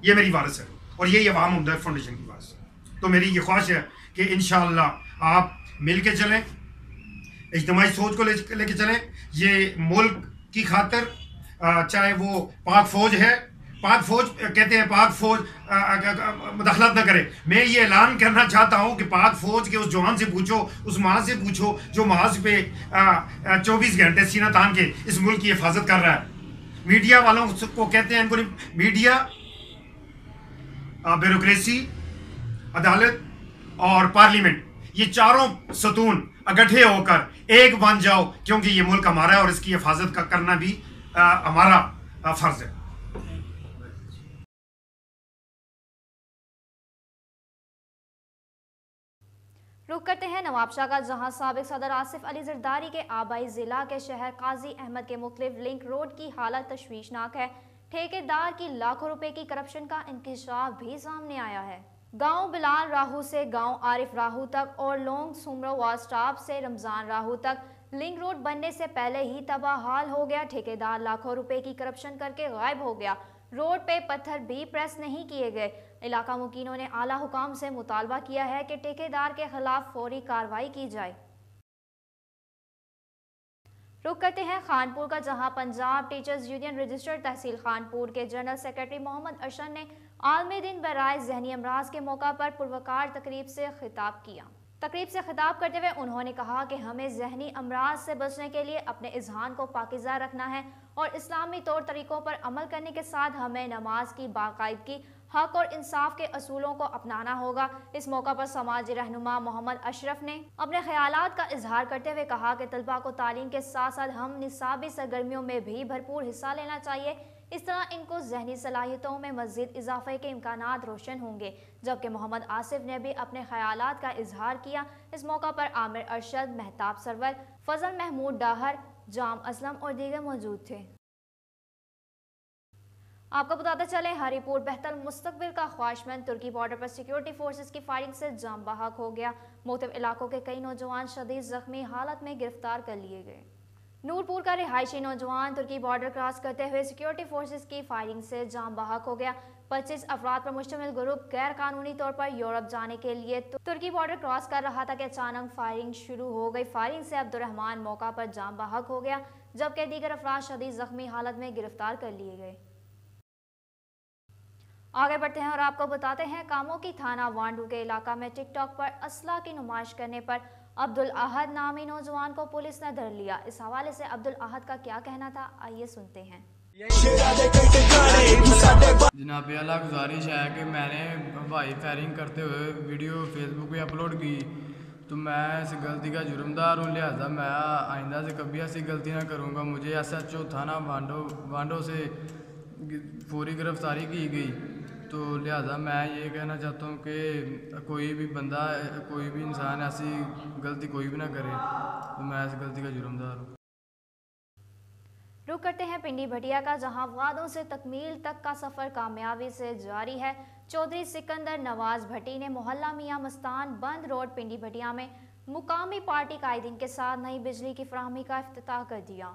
ये मेरी वारिस है और ये अवाम हमदर्द फाउंडेशन की वारिस है। तो मेरी ये ख्वाहिश है कि इंशाअल्लाह आप मिल के चलें, इज्तिमाई सोच को लेके चलें। ये मुल्क की खातिर, चाहे वो पाक फौज है, पाक फौज कहते हैं पाक फौज मुदाखलत न करे। मैं ये ऐलान करना चाहता हूँ कि पाक फौज के उस जवान से पूछो, उस महाज से पूछो जो महाज पे 24 घंटे सीना तान के इस मुल्क की हिफाजत कर रहा है। मीडिया वालों को कहते हैं, इनको मीडिया, ब्यूरोक्रेसी, अदालत और पार्लियामेंट, ये चारों सतून इकट्ठे होकर एक बन जाओ, क्योंकि ये मुल्क हमारा है और इसकी हिफाजत करना भी हमारा फर्ज है। रुख करते हैं नवाबशाह का, जहां साबिक सदर आसिफ अली जरदारी के आबाई जिला के शहर काजी अहमद के मुख्तलिफ लिंक रोड की हालत तशवीशनाक है। ठेकेदार की लाखों रुपए की करप्शन का इंकशाफ भी सामने आया है। गांव बिलाल राहू से गांव आरिफ राहू तक और लोंग सुमरो वार स्टॉप से रमजान राहू तक लिंक रोड बनने से पहले ही तबाह हाल हो गया। ठेकेदार लाखों रुपए की करप्शन करके गायब हो गया। रोड पे पत्थर भी प्रेस नहीं किए गए। इलाका मुकीनों ने आला हुकाम से मुतालबा किया है कि ठेकेदार के खिलाफ फौरी कार्रवाई की जाए। रुख करते हैं खानपुर का, जहां पंजाब टीचर्स यूनियन रजिस्टर्ड तहसील खानपुर के जनरल सेक्रेटरी मोहम्मद अरशद ने आलमी दिन बराए जहनी अमराज के मौका पर पुरवकार तकरीब से खिताब किया। तकरीब से खिताब करते हुए उन्होंने कहा कि हमें जहनी अमराज से बचने के लिए अपने इज़हान को पाकिज़ा रखना है और इस्लामी तौर तरीक़ों पर अमल करने के साथ हमें नमाज की बाकायदगी, हक और इंसाफ के असूलों को अपनाना होगा। इस मौका पर समाजी रहनुमा मोहम्मद अशरफ ने अपने ख्यालात का इजहार करते हुए कहा कि तलबा को तालीम के साथ साथ हम निसाबी सरगर्मियों में भी भरपूर हिस्सा लेना चाहिए। इस तरह इनको जहनी सलाहियतों में मज़ीद इजाफे के इम्कानात रोशन होंगे। जबकि मोहम्मद आसिफ ने भी अपने ख्यालात का इजहार किया। इस मौका पर आमिर अरशद, महताब सरवर, फजल महमूद डाहर, जाम असलम और दीगर मौजूद थे। आपको बताते चले, हरीपुर बेहतर मुस्तकबिल का ख्वाहिशमंद तुर्की बॉर्डर पर सिक्योरिटी फोर्सेस की फायरिंग से जाम बहक हो गया। मुख्तलिफ इलाकों के कई नौजवान शदीद जख्मी हालत में गिरफ्तार कर लिए गए। नूरपुर का रिहायशी नौजवान तुर्की बॉर्डर क्रॉस करते हुए सिक्योरिटी फोर्सेस की फायरिंग से जाम बहक हो गया। 25 अफराद पर मुश्तमिल ग्रुप गैर कानूनी तौर पर यूरोप जाने के लिए तुर्की बॉर्डर क्रॉस कर रहा था कि अचानक फायरिंग शुरू हो गई। फायरिंग से अब्दुर्रहमान मौका पर जाम बहक हो गया, जबकि दीगर अफराद शदीद जख्मी हालत में गिरफ्तार कर लिए गए। आगे बढ़ते हैं और आपको बताते हैं कामों की थाना वांडू के इलाका में टिकटॉक पर असला की नुमाइश करने पर अब्दुल अहद नामी नौजवान को पुलिस ने धर लिया। इस हवाले से अब्दुल अहद का क्या कहना था, आइए सुनते हैं। जनाब अल्लाह गुजारिश है कि मैंने हवाई फायरिंग करते हुए वीडियो फेसबुक पे अपलोड की, तो मैं इस गलती का जुर्मदार हूँ, लिहाजा मैं आइंदा से कभी ऐसी गलती ना करूँगा। मुझे SHO थाना वांडो से फौरी गिरफ्तारी की गई, तो लिहाजा मैं ये कहना चाहता हूँ कि कोई भी बंदा, कोई भी इंसान ऐसी गलती कोई भी ना करे, तो मैं इस गलती का जुर्मदार हूँ। रुक करते हैं पिंडी भटिया का, जहां वादों से तकमील तक का सफर कामयाबी से जारी है। चौधरी सिकंदर नवाज भट्टी ने मोहल्ला मियां मस्तान बंद रोड पिंडी भटिया में मुकामी पार्टी कायदीन के साथ नई बिजली की फराहमी का इफ्तिताह कर दिया।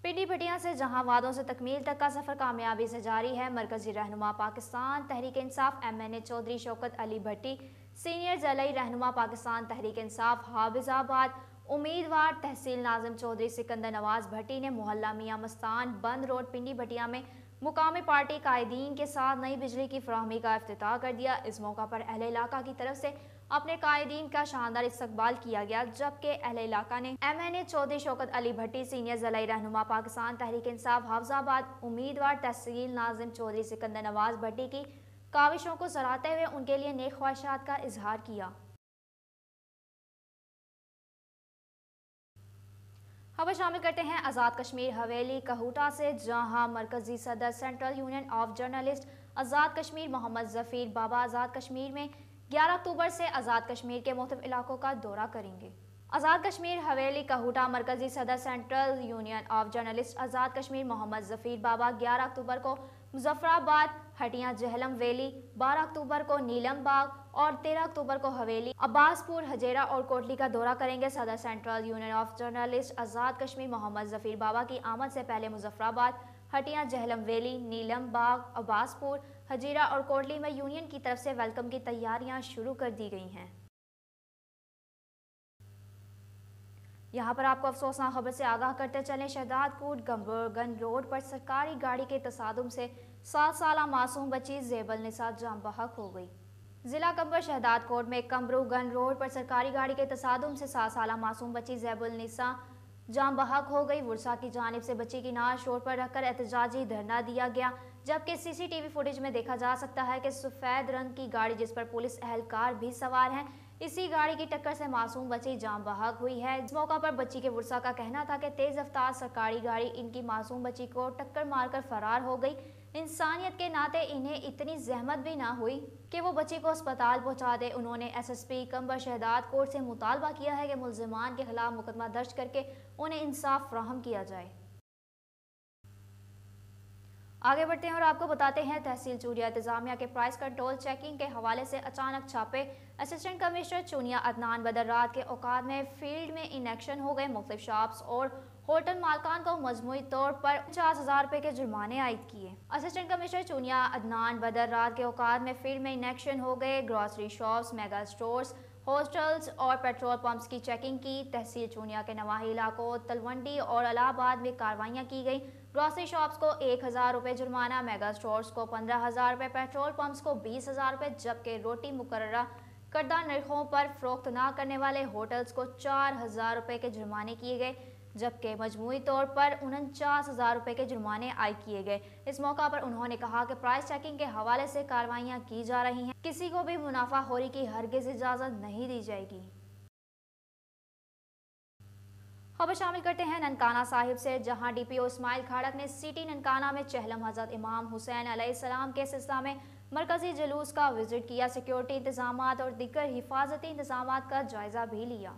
पिंडी भटिया से जहां वादों से तकमील तक का सफर कामयाबी से जारी है, मरकजी रहनुमा पाकिस्तान तहरीक इंसाफ MNA चौधरी शौकत अली भट्टी, सीनियर ज़िलाई रहनुमा पाकिस्तान तहरीक इंसाफ हाफिजाबाद, उम्मीदवार तहसील नाजिम चौधरी सिकंदर नवाज भट्टी ने मोहल्ला मियां मस्तान बंद रोड पिंडी भटिया में मुकामी पार्टी कायदीन के साथ नई बिजली की फराहमी का इफ्तिताह कर दिया। इस मौका पर अहले इलाका की तरफ से अपने कायदीन का शानदार इस्तकबाल किया गया, जबकि अहले इलाका ने MNA चौधरी शौकत अली भट्टी, सीनियर ज़िलाई रहनुमा पाकिस्तान तहरीक इंसाफ हाफिजाबाद, उम्मीदवार तहसील नाजिम चौधरी सिकंदर नवाज भट्टी की काविशों को सराहते हुए उनके लिए नेक ख्वाहिशात का इजहार किया। खबर शामिल करते हैं आज़ाद कश्मीर हवेली कहूटा से, जहां मरकजी सदर central union of journalist Azad Kashmir Mohammad जफीर बाबा आज़ाद कश्मीर में 11 अक्टूबर से आज़ाद कश्मीर के मुख्तलिफ इलाकों का दौरा करेंगे। आज़ाद कश्मीर हवेली कहूटा मरकजी सदर central union of journalist Azad Kashmir Mohammad जफीर बाबा 11 अक्टूबर को मुजफ्फराबाद, हटिया, जहलम वैली, 12 अक्टूबर को नीलम बाग और 13 अक्टूबर को हवेली, अब्बासपुर, हजेरा और कोटली का दौरा करेंगे। सदर central union of journalist Azad Kashmir Mohammad जफीर बाबा की आमद से पहले मुजफ्फराबाद, हटिया, जहलम वैली, नीलम बाग, अब्बासपुर, हजीरा और कोटली में यूनियन की तरफ से वेलकम की तैयारियां शुरू कर दी गई हैं। यहाँ पर आपको अफसोसनाक खबर से आगाह करते चलें, शहदादकोट गंबरगन रोड पर सरकारी गाड़ी के तसादुम से 7 साला मासूम बच्ची ज़ेबल निसा जाम बहक हो गई। जिला कंबर शहदादकोट में कमरूगन रोड पर सरकारी गाड़ी के तसादुम से 7 साला मासूम बच्ची ज़ेबल निसा जाम बहक हो गई। वर्षा की जानिब से बच्ची की नाश रोड पर रखकर एहतजाजी धरना दिया गया, जबकि CCTV फुटेज में देखा जा सकता है कि सफ़ेद रंग की गाड़ी जिस पर पुलिस अहलकार भी सवार हैं, इसी गाड़ी की टक्कर से मासूम बच्ची जाम बहक हुई है। इस मौका पर बच्ची के वर्षा का कहना था कि तेज रफ्तार सरकारी गाड़ी इनकी मासूम बच्ची को टक्कर मारकर फरार हो गई। इंसानियत के नाते इन्हें इतनी जहमत भी ना हुई कि वो बच्ची को अस्पताल पहुंचा दे। उन्होंने SSP कंबर शहदादकोट से मुतालबा किया है कि मुल्जिमान के खिलाफ मुकदमा दर्ज करके उन्हें इंसाफ फराहम किया जाए। आगे बढ़ते हैं और आपको बताते हैं तहसील चूनिया इंतजामिया के प्राइस कंट्रोल चेकिंग के हवाले से अचानक छापे। असिस्टेंट कमिश्नर चूनिया अदनान बदर रात के औकात में फील्ड में इनएक्शन हो गए। मुख्तलिफ शॉप्स और होटल मालकान को मजमूई तौर पर 50,000 रुपए के जुर्माने आयद किए। असिस्टेंट कमिश्नर चूनिया अदनान बदर रात के औकात में फील्ड में इनएक्शन हो गए। Grocery shops, mega stores, hostels और पेट्रोल पंप्स की चेकिंग की। तहसील चूनिया के नवाही इलाकों तलवंडी और इलाहाबाद में कार्रवाइयाँ की गई। ग्रॉसरी शॉप्स को 1,000 रुपये जुर्माना, मेगा स्टोर्स को 15,000 रुपये, पेट्रोल पंप्स को 20,000 रुपये, जबकि रोटी मुकर्ररा करदा नरखों पर फरोख्त ना करने वाले होटल्स को 4,000 रुपये के जुर्माने किए गए, जबकि मजमूई तौर पर 49,000 रुपये के जुर्माने आयद किए गए। इस मौका पर उन्होंने कहा कि प्राइस चेकिंग के हवाले से कार्रवाइयाँ की जा रही हैं, किसी को भी मुनाफाखोरी की हरगिज इजाज़त नहीं दी जाएगी। खबर शामिल करते हैं ननकाना साहिब से, जहां DPO इस्माइल खाड़क ने सिटी ननकाना में चहलम हज़रत इमाम हुसैन अलैहिस्सलाम के सिलसिला में मरकजी जुलूस का विजिट किया। सिक्योरिटी इंतजामात और दीगर हिफाजती इंतजामात का जायजा भी लिया।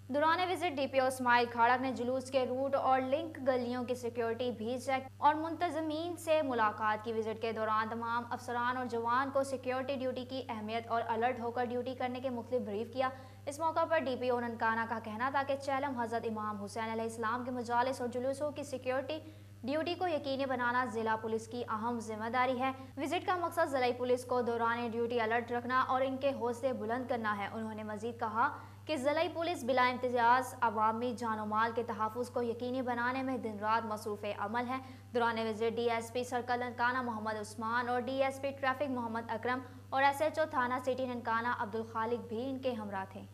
दौरान विजिट DPO इस्माइल खाड़क ने जुलूस के रूट और लिंक गलियों की सिक्योरिटी भी चेक और मुंतजमीन से मुलाकात की। विजिट के दौरान तमाम अफसरान और जवान को सिक्योरिटी ड्यूटी की अहमियत और अलर्ट होकर ड्यूटी करने के मुख्तलिफ ब्रीफ किया। इस मौका पर DPO ननकाना का कहना था कि चहलम हज़रत इमाम हुसैन अलैहिस्सलाम के मजालिस और जुलूसों की सिक्योरिटी ड्यूटी को यकीनी बनाना जिला पुलिस की अहम जिम्मेदारी है। विजिट का मकसद जिला पुलिस को दौरान ड्यूटी अलर्ट रखना और इनके हौसले बुलंद करना है। उन्होंने मजीद कहा कि जिला पुलिस बिला इम्तियाज अवामी जानो माल के तहफ़्फ़ुज़ को यकीनी बनाने में दिन रात मसरूफ़ अमल है। दौरान visit DSP circle Nankana Mohammad Usman और DSP ट्रैफिक मोहम्मद अकरम और SHO थाना सिटी ननकाना अब्दुल खालिक भी इनके हमरा थे।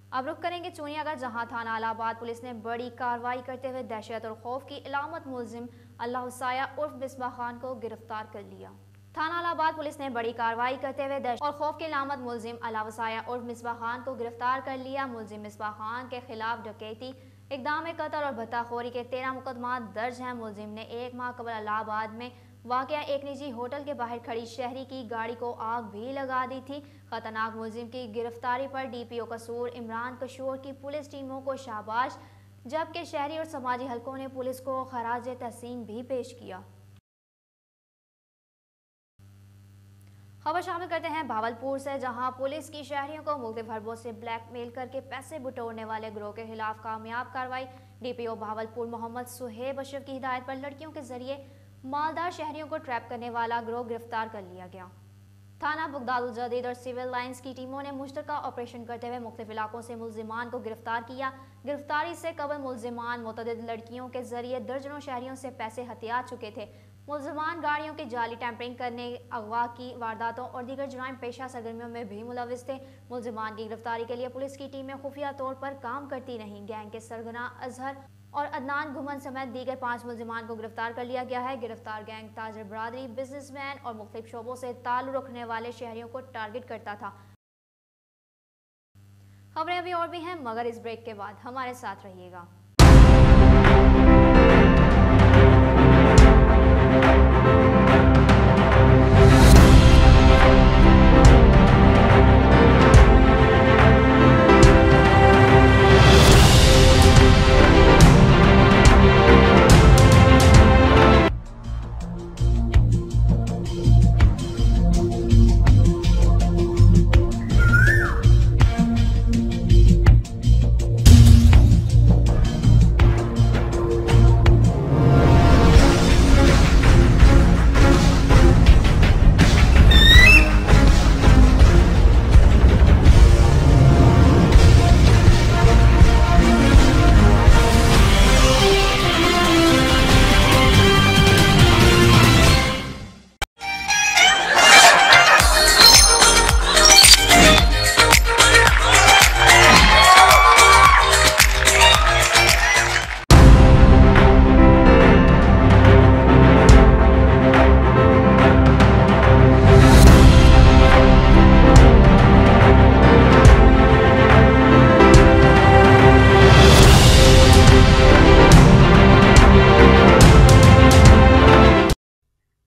अब रुख करेंगे चूनियागढ़, जहां थाना अलाहाबाद पुलिस ने बड़ी कार्रवाई करते हुए दहशत और खौफ की इलामत मुलजिम अल्लाहुसाया उर्फ मिसबाह खान को गिरफ्तार कर लिया। थाना अलाहाबाद पुलिस ने बड़ी कार्रवाई करते हुए दहशत और खौफ की इलामत मुलजिम अल्लाहुसाया उर्फ मिसबाह खान को गिरफ्तार कर लिया। मुलजिम मिसबाह खान के खिलाफ डकैती, इक़दाम कत्ल और भत्ताखोरी के 13 मुकदमा दर्ज हैं। मुलजिम ने 1 माह कबल इलाहाबाद में वाक़या एक निजी होटल के बाहर खड़ी शहरी की गाड़ी को आग भी लगा दी थी। खतरनाक मुलजिम की गिरफ्तारी पर DPO कसूर इमरान कशूर की पुलिस टीमों को शाबाश, जबकि शहरी और समाजी हलकों ने पुलिस को खराज तहसीन भी पेश किया। खबर शामिल करते हैं भावलपुर से, जहां पुलिस की शहरियों को मुख्तलिफ हरबों से ब्लैकमेल करके पैसे बटोरने वाले गिरोह के खिलाफ कामयाब कार्रवाई। DPO भावलपुर मोहम्मद सुहेब अशरफ की हिदायत पर लड़कियों के जरिए मालदार शहरियों को ट्रैप करने वाला गिरोह गिरफ्तार कर लिया गया। थाना बगदादुल जदीद और सिविल लाइंस की टीमों ने मुश्तरका ऑपरेशन करते हुए मुख्तलिफ इलाकों से मुलजिमान को गिरफ्तार किया। गिरफ्तारी से कबल मुलजिमान मुतअद्दिद लड़कियों के जरिए दर्जनों शहरियों से पैसे हथिया चुके थे। मुलजिमान गाड़ियों की जाली टैंपरिंग करने, अगवा की वारदातों और दीगर जुराइम पेशा सरगर्मियों में भी मुलविस थे। मुलजिमान की गिरफ्तारी के लिए पुलिस की टीमें खुफिया तौर पर काम करती रहीं। गैंग के सरगना अजहर और अदनान घुमन समेत दीगर 5 मुलजिमान को गिरफ्तार कर लिया गया है। गिरफ्तार गैंग ताजर बरादरी, बिजनेसमैन और मुख्तलिफ शोबों से ताल्लुक रखने वाले शहरियों को टारगेट करता था। खबरें अभी और भी हैं, मगर इस ब्रेक के बाद हमारे साथ रहिएगा।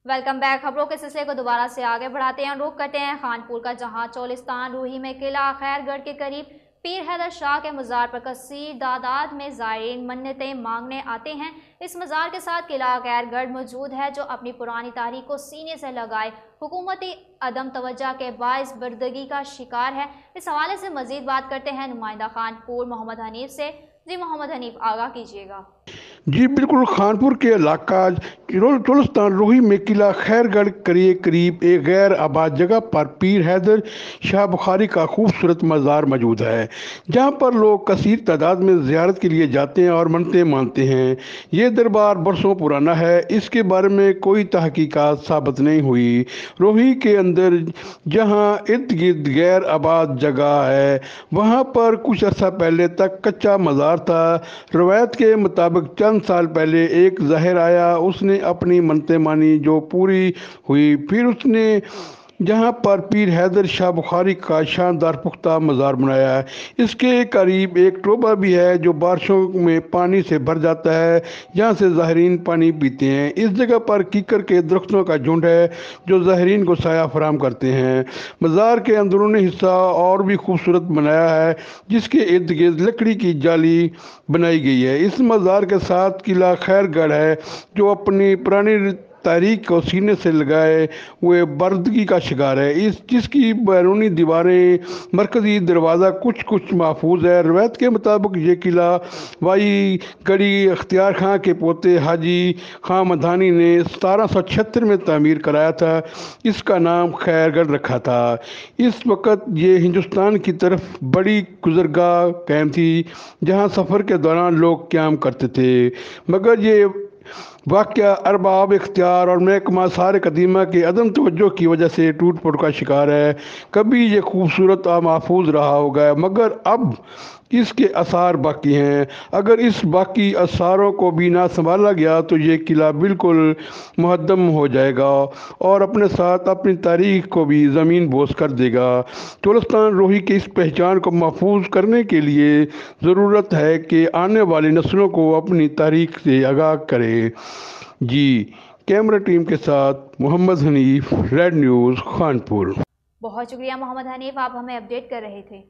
Welcome back. खबरों के सिलसिले को दोबारा से आगे बढ़ाते हैं, रुख करते हैं खानपुर का, जहां चोलिस्तान रूही में किला खैरगढ़ के करीब पीर हैदर शाह के मज़ार पर कसीर तादाद में ज़ायरीन मन्नतें मांगने आते हैं। इस मज़ार के साथ किला खैरगढ़ मौजूद है, जो अपनी पुरानी तारीख को सीने से लगाए हुकूमती अदम तवज्जो के बाइस बर्दगी का शिकार है। इस हवाले से मज़ीद बात करते हैं नुमाइंदा खानपुर मोहम्मद हनीफ से। जी मोहम्मद हनीफ, आगाह कीजिएगा। जी बिल्कुल, खानपुर के इलाका चोलिस्तान रूही में किला खैरगढ़ करीब एक गैर आबाद जगह पर पीर हैदर शाह बुखारी का खूबसूरत मज़ार मौजूद है, जहां पर लोग कसीर तादाद में ज़ियारत के लिए जाते हैं और मन्नतें मानते हैं। ये दरबार बरसों पुराना है, इसके बारे में कोई तहकीकात साबित नहीं हुई। रूही के अंदर जहां इर्द गिर्द गैर आबाद जगह है, वहां पर कुछ अर्सा पहले तक कच्चा मज़ार था। रवायत के मुताबिक चंद साल पहले एक ज़ाहिर आया, उसने अपनी मन्नतें मानी जो पूरी हुई। फिर उसने जहां पर पीर हैदर शाह बुखारी का शानदार पुख्ता मज़ार बनाया है। इसके करीब एक टोबा भी है जो बारिशों में पानी से भर जाता है, जहां से ज़ाहिरीन पानी पीते हैं। इस जगह पर कीकर के दरख्तों का झुंड है जो ज़ाहिरीन को साया फराहम करते हैं। मज़ार के अंदरूनी हिस्सा और भी खूबसूरत बनाया है, जिसके इर्द गिर्द लकड़ी की जाली बनाई गई है। इस मज़ार के साथ किला खैरगढ़ है, जो अपनी पुरानी तारीख को सीने से लगाए हुए बर्दगी का शिकार है, जिसकी बैरूनी दीवारें मरकजी दरवाज़ा कुछ महफूज है। रवायत के मुताबिक ये किला वाई गढ़ी अख्तियार खां के पोते हाजी खां मधानी ने 1776 में तामीर कराया था। इसका नाम खैरगढ़ रखा था। इस वक्त ये हिंदुस्तान की तरफ बड़ी गुजरगाह कायम थी जहाँ सफ़र के दौरान लोग क़याम करते थे, मगर ये वाक़या अरबाब इख्तियार और महकमा आसार कदीमा के अदम तवज्जो की वजह से टूट फूट का शिकार है। कभी ये खूबसूरत और महफूज रहा होगा, मगर अब इसके आसार बाकी हैं। अगर इस बाकी आसारों को भी ना संभाला गया तो ये किला बिल्कुल मुहद्दम हो जाएगा और अपने साथ अपनी तारीख को भी ज़मीन बोस कर देगा। चोलिस्तान रोही की इस पहचान को महफूज करने के लिए ज़रूरत है कि आने वाली नस्लों को अपनी तारीख से आगाह करें। जी, कैमरा टीम के साथ मोहम्मद हनीफ, रेड न्यूज़, खानपुर। बहुत शुक्रिया मोहम्मद हनीफ, आप हमें अपडेट कर रहे थे।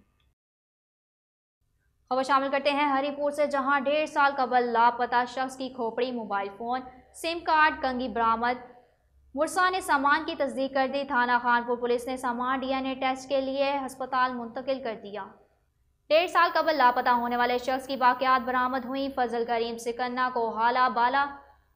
खबर शामिल करते हैं हरिपुर से, जहां 1.5 साल कबल लापता शख्स की खोपड़ी, मोबाइल फ़ोन, सिम कार्ड, कंघी बरामद। मुरसा ने सामान की तस्दीक कर दी। थाना खानपुर पुलिस ने सामान DNA टेस्ट के लिए अस्पताल मुंतकिल कर दिया। 1.5 साल कबल लापता होने वाले शख्स की बाक़ियात बरामद हुई। फजल करीम सिकन्ना को हाला बाला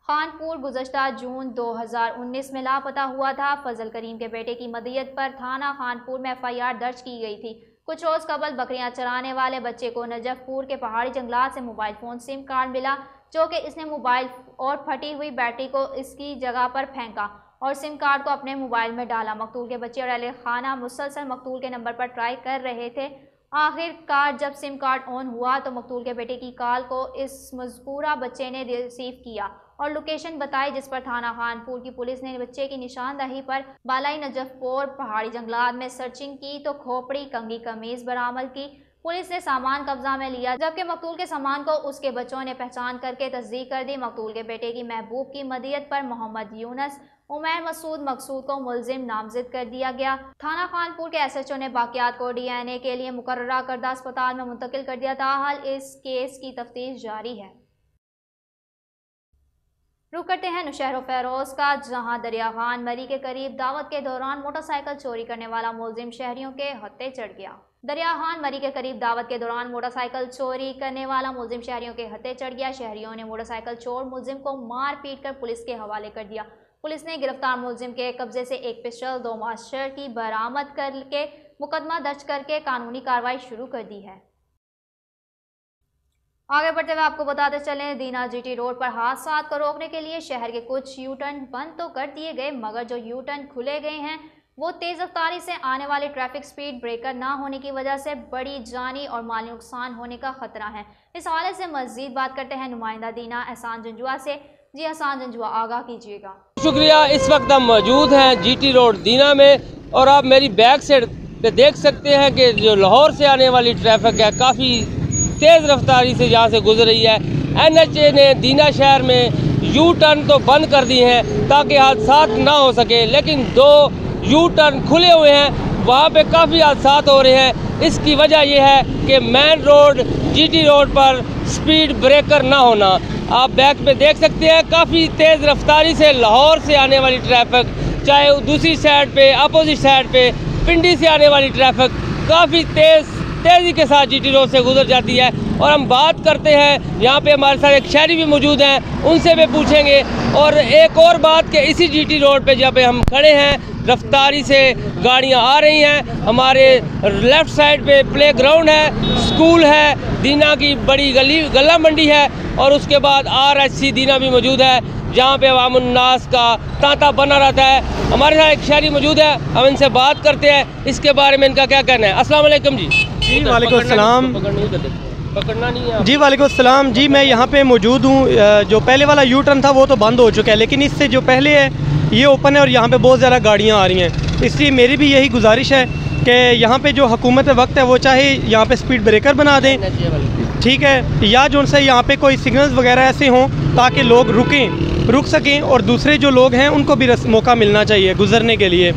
खानपुर गुज़श्ता जून 2019 में लापता हुआ था। फजल करीम के बेटे की मदीयत पर थाना खानपुर में FIR दर्ज की गई थी। कुछ रोज़ कबल बकरियां चराने वाले बच्चे को नजफपुर के पहाड़ी जंगलात से मोबाइल फ़ोन, सिम कार्ड मिला, जो कि इसने मोबाइल और फटी हुई बैटरी को इसकी जगह पर फेंका और सिम कार्ड को अपने मोबाइल में डाला। मकतूल के बच्चे और अहले खाना मुसलसल मकतूल के नंबर पर ट्राई कर रहे थे। आखिरकार जब सिम कार्ड ऑन हुआ तो मकतूल के बेटे की कॉल को इस मज़कूरा बच्चे ने रिसीव किया और लोकेशन बताई, जिस पर थाना खानपुर की पुलिस ने बच्चे की निशानदही पर बालाई नजफपुर पहाड़ी जंगलात में सर्चिंग की तो खोपड़ी, कंघी, कमीज बरामद की। पुलिस ने सामान कब्जा में लिया, जबकि मकतूल के सामान को उसके बच्चों ने पहचान करके तस्दीक कर दी। मकतूल के बेटे की महबूब की मदीयत पर मोहम्मद यूनस, उमैर मसूद मकसूद को मुलजिम नामजद कर दिया गया। थाना खानपुर के SHO ने बाक़ियात को DNA के लिए मुकर्ररा करदा अस्पताल में मुंतकिल कर दिया। ताहाल इस केस की तफ्तीश जारी है। रुक करते हैं नौशहर फेरोज का, जहां दरिया खान मरी के करीब दावत के दौरान मोटरसाइकिल चोरी करने वाला मुलजिम शहरियों के हत्थे चढ़ गया। दरिया खान मरी के करीब दावत के दौरान मोटरसाइकिल चोरी करने वाला मुलजिम शहरियों के हत्थे चढ़ गया। शहरियों ने मोटरसाइकिल चोर मुलजिम को मार पीट कर पुलिस के हवाले कर दिया। पुलिस ने गिरफ्तार मुलजिम के कब्जे से एक पिस्टल, 2 मास्टर की बरामद करके मुकदमा दर्ज करके कानूनी कार्रवाई शुरू कर दी है। आगे बढ़ते हुए आपको बताते चलें, दीना GT रोड पर हादसात को रोकने के लिए शहर के कुछ U-टर्न बंद तो कर दिए गए, मगर जो U-टर्न खुले गए हैं वो तेज़ रफ्तारी से आने वाले ट्रैफिक स्पीड ब्रेकर ना होने की वजह से बड़ी जानी और माली नुकसान होने का खतरा है। इस हवाले से मज़ीद बात करते हैं नुमाइंदा दीना एहसान जंजुआ से। जी एहसान जंजुआ, आगाह कीजिएगा। शुक्रिया। इस वक्त हम मौजूद हैं GT रोड दीना में और आप मेरी बैक साइड पे देख सकते हैं कि जो लाहौर से आने वाली ट्रैफिक है काफ़ी तेज़ रफ्तारी से यहाँ से गुजर रही है। NHA ने दीना शहर में U-टर्न तो बंद कर दिए हैं ताकि हादसात ना हो सके, लेकिन 2 U-टर्न खुले हुए हैं, वहाँ पे काफ़ी हादसात हो रहे हैं। इसकी वजह यह है कि मेन रोड GT रोड पर स्पीड ब्रेकर ना होना। आप बैक पे देख सकते हैं काफ़ी तेज़ रफ्तारी से लाहौर से आने वाली ट्रैफिक, चाहे दूसरी साइड पे अपोजिट साइड पे पिंडी से आने वाली ट्रैफिक काफ़ी तेज़ी के साथ GT रोड से गुजर जाती है। और हम बात करते हैं, यहाँ पे हमारे साथ एक शहरी भी मौजूद हैं, उनसे भी पूछेंगे। और एक और बात कि इसी GT रोड पे जब हम खड़े हैं रफ्तारी से गाड़ियाँ आ रही हैं, हमारे लेफ़्ट साइड पे प्ले ग्राउंड है, स्कूल है, दीना की बड़ी गला मंडी है और उसके बाद RHC दीना भी मौजूद है, जहाँ पे अवामुन्नास का तांता बना रहता है। हमारे साथ एक शहरी मौजूद है, हम इनसे बात करते हैं इसके बारे में इनका क्या कहना है। अस्सलाम वालेकुम जी। जी वालेकुम अस्सलाम। पकड़ना नहीं है। जी वालेकुम अस्सलाम। जी मैं यहाँ पे मौजूद हूँ। जो पहले वाला U-टर्न था वो तो बंद हो चुका है, लेकिन इससे जो पहले है ये ओपन है और यहाँ पे बहुत ज़्यादा गाड़ियाँ आ रही हैं। इसलिए मेरी भी यही गुजारिश है कि यहाँ पे जो हुकूमत वक्त है वो चाहे यहाँ पे स्पीड ब्रेकर बना दें, ठीक है, या जो उनसे यहाँ पे कोई सिग्नल्स वगैरह ऐसे हों ताकि लोग रुक सकें और दूसरे जो लोग हैं उनको भी मौका मिलना चाहिए गुजरने के लिए,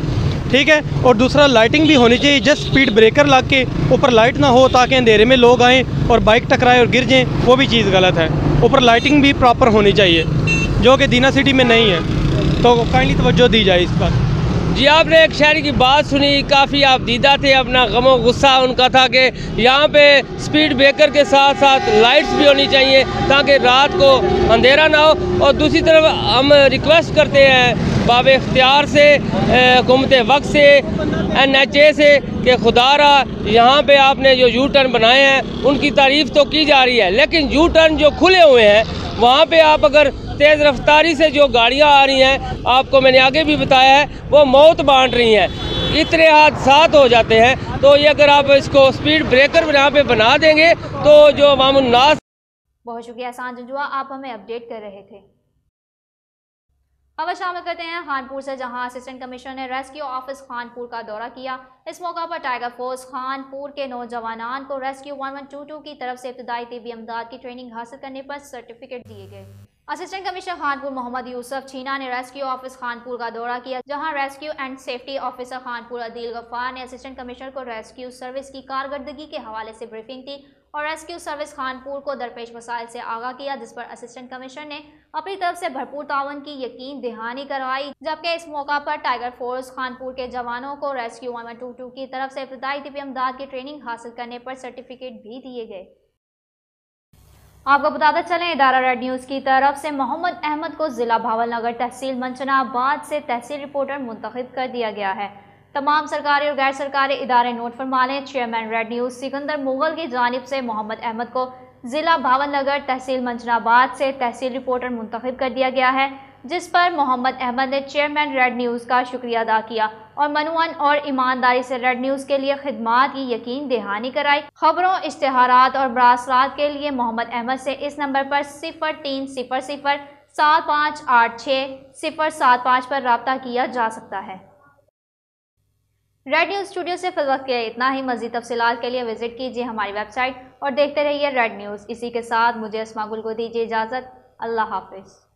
ठीक है। और दूसरा लाइटिंग भी होनी चाहिए, जस्ट स्पीड ब्रेकर लग के ऊपर लाइट ना हो ताकि अंधेरे में लोग आएँ और बाइक टकराए और गिर जाएँ, वो भी चीज़ गलत है। ऊपर लाइटिंग भी प्रॉपर होनी चाहिए जो कि दीना सिटी में नहीं है। तो काइंडली तवज्जो दी जाए इस पर। जी, आपने एक शहरी की बात सुनी, काफ़ी आप दीदा थे, अपना गमो गुस्सा उनका था कि यहाँ पे स्पीड ब्रेकर के साथ साथ लाइट्स भी होनी चाहिए ताकि रात को अंधेरा ना हो। और दूसरी तरफ हम रिक्वेस्ट करते हैं बाब इख्तियार से, हुकूमत वक्त से, NHA से कि खुदारा यहाँ पे आपने जो यू टर्न बनाए हैं उनकी तारीफ़ तो की जा रही है, लेकिन यू टर्न जो खुले हुए हैं वहाँ पे आप अगर तेज़ रफ्तारी से जो गाड़ियाँ आ रही हैं, आपको मैंने आगे भी बताया है, वो मौत बांट रही हैं, इतने हादसात हो जाते हैं। तो ये अगर आप इसको स्पीड ब्रेकर यहाँ पे बना देंगे तो जो अवामुन्नास। बहुत शुक्रिया एहसान जंजुआ, आप हमें अपडेट कर रहे थे। अब शामिल करते हैं खानपुर से, जहां असिस्टेंट कमिश्नर ने रेस्क्यू ऑफिस खानपुर का दौरा किया। इस मौका पर टाइगर फोर्स खानपुर के नौजवानान को रेस्क्यू 1122 की तरफ से इब्तदाई तिब्बी इमदाद की ट्रेनिंग हासिल करने पर सर्टिफिकेट दिए गए। असिस्टेंट कमिश्नर खानपुर मोहम्मद यूसुफ छीना ने रेस्क्यू ऑफिस खानपुर का दौरा किया, जहां rescue and safety officer Khanpur Adeel Ghaffar ने असिस्टेंट कमिश्नर को रेस्क्यू सर्विस की कारकर्दगी के हवाले से ब्रीफिंग दी और रेस्क्यू सर्विस खानपुर को दरपेश मसाइल से आगाह किया, जिस पर असिस्टेंट कमिश्नर ने अपनी तरफ से भरपूर तावन की यकीन दहानी करवाई। जबकि इस मौका पर टाइगर फोर्स खानपुर के जवानों को रेस्क्यू 1122 की तरफ से इब्तदाई तिब्बी इमदाद की ट्रेनिंग हासिल करने पर सर्टिफिकेट भी दिए गए। आपको बताते चलें, इदारा रेड न्यूज़ की तरफ से मोहम्मद अहमद को जिला भावलनगर तहसील मंचनाबाद से तहसील रिपोर्टर मुंतखब कर दिया गया है। तमाम सरकारी और गैर सरकारी इदारे नोट फरमा लें। Chairman red news Sikandar Mughal की जानिब से मोहम्मद अहमद को जिला भावलनगर तहसील मंचनाबाद से तहसील रिपोर्टर मुंतखब कर दिया गया है, जिस पर मोहम्मद अहमद ने चेयरमैन रेड न्यूज़ का शुक्रिया अदा किया और मनुअन और ईमानदारी से रेड न्यूज़ के लिए खिदमात की यकीन दहानी कराई। खबरों, इश्तिहारात और ब्रासलात के लिए मोहम्मद अहमद से इस नंबर पर 0300 7586 075 पर रब्ता किया जा सकता है। रेड न्यूज़ स्टूडियो से फिलहाल के इतना ही। मज़ीद तफसीलात के लिए विजिट कीजिए हमारी वेबसाइट और देखते रहिए रेड न्यूज़। इसी के साथ मुझे अस्मा गुल को दीजिए इजाज़त। अल्लाह हाफिज़।